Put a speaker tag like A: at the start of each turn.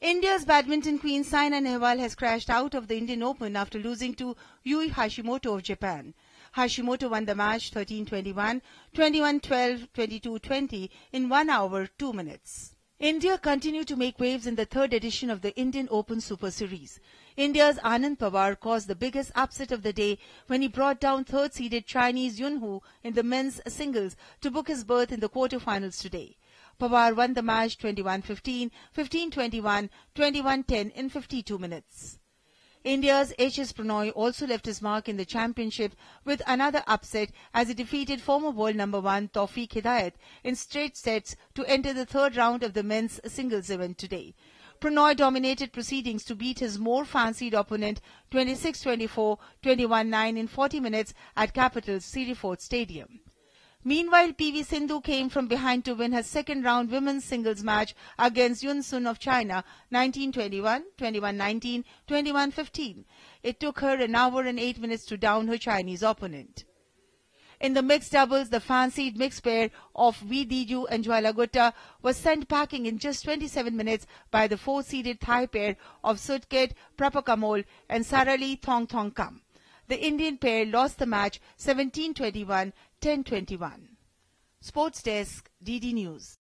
A: India's badminton queen Saina Nehwal has crashed out of the Indian Open after losing to Yui Hashimoto of Japan. Hashimoto won the match 13-21, 21-12, 22-20 in 1 hour 2 minutes. India continued to make waves in the third edition of the Indian Open Super Series. India's Anand Pawar caused the biggest upset of the day when he brought down third-seeded Chinese Yunhu in the men's singles to book his berth in the quarterfinals today. Pawar won the match 21-15, 15-21, 21-10 in 52 minutes. India's H.S. Pranoy also left his mark in the championship with another upset as he defeated former world number 1 Tawfiq Hidayat in straight sets to enter the third round of the men's singles event today. Pranoy dominated proceedings to beat his more fancied opponent 26-24, 21-9 in 40 minutes at Capital's Sirifort Stadium. Meanwhile, P.V. Sindhu came from behind to win her second-round women's singles match against Yun Sun of China 19-21, 21-19, 21-15. It took her an hour and 8 minutes to down her Chinese opponent. In the mixed doubles, the fancied mixed pair of V. Diju and Jwala Gutta was sent packing in just 27 minutes by the four-seeded Thai pair of Sutket Prapakamol and Sarali Thongthongkam. The Indian pair lost the match 17-21, 10-21. Sports Desk, DD News.